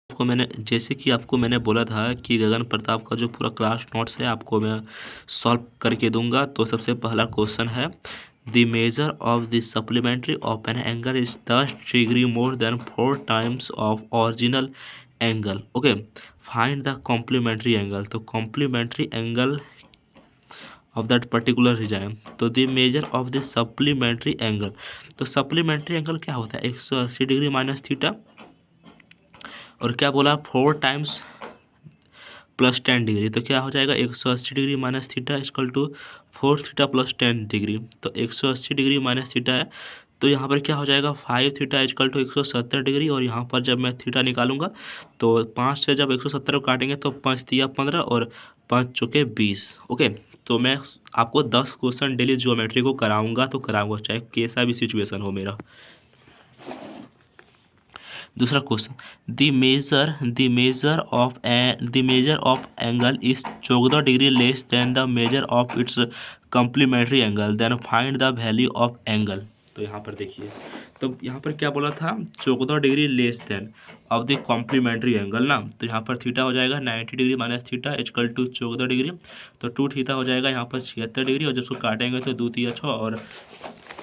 आपको मैंने बोला था कि गगन प्रताप का जो पूरा क्लास नोट्स है आपको मैं सॉल्व करके दूंगा। तो सबसे पहला क्वेश्चन है, the measure of the supplementary of an angle is 10 degree more than 4 times of original angle. Okay, find the complementary angle. तो complementary angle of that particular region. तो the measure of the supplementary angle, तो supplementary angle क्या होता है? 180 degree minus theta, और क्या बोला? 4 times plus 10 degree. तो क्या हो जाएगा? 180 degree minus theta equal to 4 theta plus 10 degree. तो 180 डिग्री माइनस थीटा है, तो यहाँ पर क्या हो जाएगा? 5 थीटा इक्वल टू 170 डिग्री। और यहाँ पर जब मैं थीटा निकालूंगा तो 5 से जब 170 को काटेंगे तो 5 तिया 15 और 5 चौके 20। ओके, तो मैं आपको 10 क्वेश्चन डेली ज्योमेट्री को कराऊंगा, तो कराऊंगा चाहे कैसा भी सिचुएशन हो मेरा। दूसरा question, the measure of angle is 14 degree less than the measure of its complementary angle, then find the value of angle. तो यहाँ पर देखिए, तो यहाँ पर क्या बोला था? 14 degree less than of the complementary angle ना। तो यहाँ पर थीटा हो जाएगा 90 degree minus theta equal to 14 degree. तो 2 थीटा हो जाएगा यहाँ पर 76 डिग्री, और जब उसको काटेंगे तो 2 तिया 6 और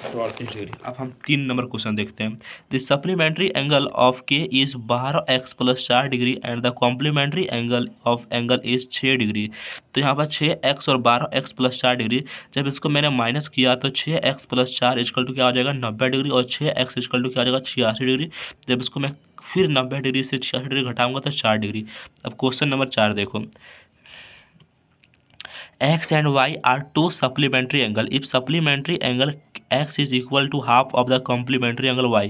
38 डिग्री। अब हम 3 नंबर क्वेश्चन देखते हैं। द सप्लीमेंट्री एंगल ऑफ के is 12x plus 4 degree and the complementary angle of angle is 6 degree. तो यहाँ पर 6x और 12x प्लस 4 डिग्री, जब इसको मैंने माइनस किया तो 6x प्लस 4 इक्वल टू क्या हो जाएगा? 90 डिग्री, और 6x इक्वल टू क्या हो जाएगा? 86 डिग्री। जब इसको मैं फिर 90 डिग्री से 86 डिग्री घटाऊंगा तो 4 डिग्री। अब क्वेश्चन नंबर 4 देखो, x and y are two supplementary angle if supplementary angle x is equal to half of the complementary angle y,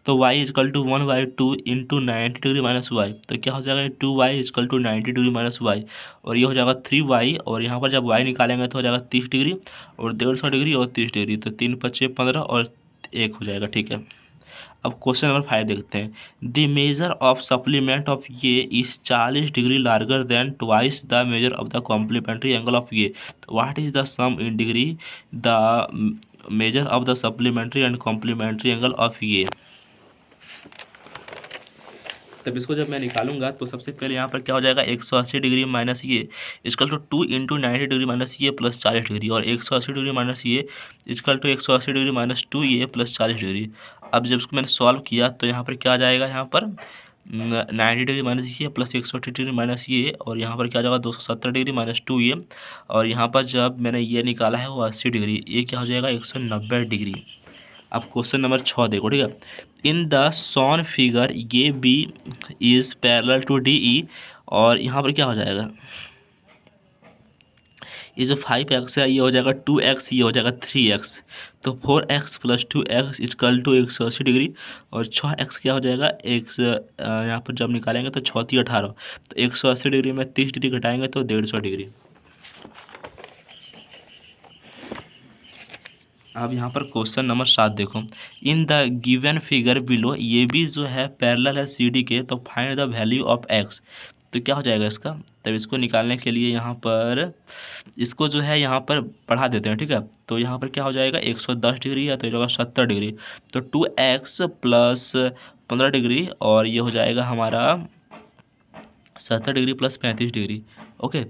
तो y is equal to 1/2 into 90 degree minus y। तो क्या हो जाएगा? 2y is equal to 90 degree minus y, और ये हो जाएगा 3y, और यहाँ पर जब y निकालेंगे तो हो जाएगा 30 डिग्री और 150 डिग्री और 30 डिग्री। तो 3 × 5 = 15 और 1 हो जाएगा। ठीक है, अब क्वेश्चन नंबर 5 देखते हैं। The measure of supplement of ये is 40 degree larger than twice the measure of the complementary angle of ये। What is the sum in degree the measure of the supplementary and complementary angle of ये। तब इसको जब मैं निकालूंगा तो सबसे पहले यहाँ पर क्या हो जाएगा? 180 डिग्री माइनस ये equal to 2 into 90 degree minus ये प्लस 40 डिग्री, और 180 डिग्री माइनस ये इक्वल टू 180 डिग्री माइनस 2 ये प्लस 40 डिग्री। अब जब इसको मैंने सॉल्व किया तो यहाँ पर क्या आ जाएगा? यहाँ पर 90 डिग्री माइनस ये प्लस 180 डिग्री माइनस ये, और यहाँ पर क्या आ जाएगा? 270 डिग्री माइनस 2 ये, और यहाँ पर जब मैंने ये निकाला है वो 80 डिग्री, ये क्या हो जाएगा? 190 डिग्री। अब क्वेश्चन नंबर 6 देखो। ठीक है, इन द शॉन फिगर ये B is parallel to D E, और यहाँ पर क्या हो जाएगा? ये जो 5x है ये हो जाएगा 2x, ये हो जाएगा 3x। तो 4x plus 2x equal to 180 degree, और 6x क्या हो जाएगा? यहाँ पर जब निकालेंगे तो 6 × 18, तो 180 डिग्री में 30 डिग्री घटाएंगे तो 150 डिग्री। अब यहाँ पर क्वेश्चन नंबर 7 देखो, इन द गिवन फिगर बिलो ये भी जो है पैरेलल है सी डी के, तो find the value of x. तो क्या हो जाएगा इसका? तब इसको निकालने के लिए यहाँ पर इसको जो है यहाँ पर बढ़ा देते हैं। ठीक है, तो यहाँ पर क्या हो जाएगा? 110 डिग्री है तो ये होगा 70 डिग्री, तो 2x प्लस 15 डिग्री, और ये हो जाएगा हमारा 70 डिग्री प्लस 35 डिग्री। ओके,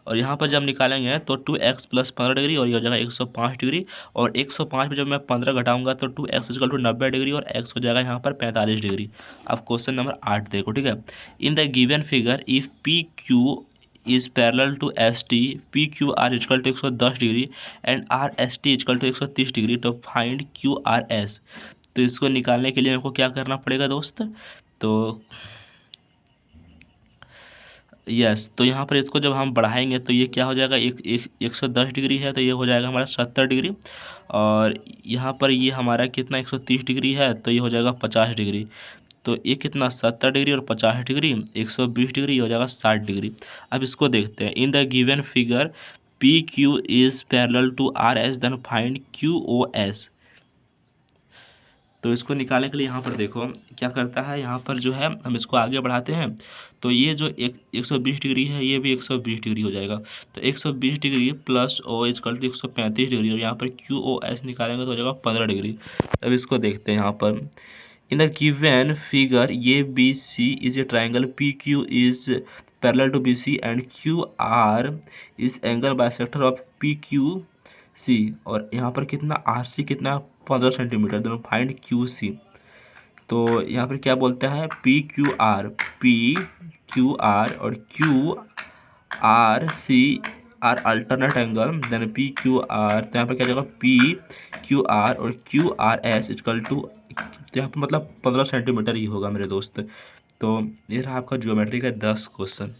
और यहाँ पर जब निकालेंगे तो 2x प्लस 15 डिग्री, और ये हो जाएगा 105 डिग्री, और 105 में जब मैं 15 घटाऊंगा तो 2x इक्वल टू 90 डिग्री, और x हो जाएगा यहाँ पर 45 डिग्री। अब क्वेश्चन नंबर 8 देखो। ठीक है, in the given figure if P Q is parallel to S T, P Q R equal to 110 degree and R S T equal to 130 degree, तो फाइंड क्यू आर एस। तो इसको निकालने के लिए मेरे को क्या करना पड़ेगा दोस्त? तो यस, तो यहाँ पर इसको जब हम बढ़ाएंगे तो ये क्या हो जाएगा? 110 डिग्री है तो ये हो जाएगा हमारा 70 डिग्री, और यहाँ पर ये हमारा कितना 130 डिग्री है तो ये हो जाएगा 50 डिग्री। तो ये कितना? 70 डिग्री और 50 डिग्री 120 डिग्री हो जाएगा 60 डिग्री। अब इसको देखते हैं। In the given figure P Q is parallel to R S, then find Q O S. तो इसको निकालने के लिए यहाँ पर देखो क्या करता है। यहाँ पर जो है हम इसको आगे बढ़ाते हैं, तो ये जो 120 डिग्री है ये भी 120 डिग्री हो जाएगा। तो 120 degree plus O equal to 135 degree, और यहाँ पर क्यू ओ एस निकालेंगे तो हो जाएगा 15 डिग्री। अब इसको देखते हैं यहाँ पर in the given figure A B C is a triangle P Q is parallel to B C and Q R is angle bisector of P Q C. और यहाँ पर कितना आर सी कितना 15 सेंटीमीटर, दोनों फाइंड क्यू सी। तो यहाँ पर क्या बोलता है पी क्यू आर और Q R C are alternate angle, then P Q R, तो यहाँ पर क्या जाएगा पी क्यू आर और Q R S equal to, तो यहाँ पर मतलब 15 सेंटीमीटर ही होगा मेरे दोस्त। तो ये रहा आपका ज्योमेट्री का 10 क्वेश्चन।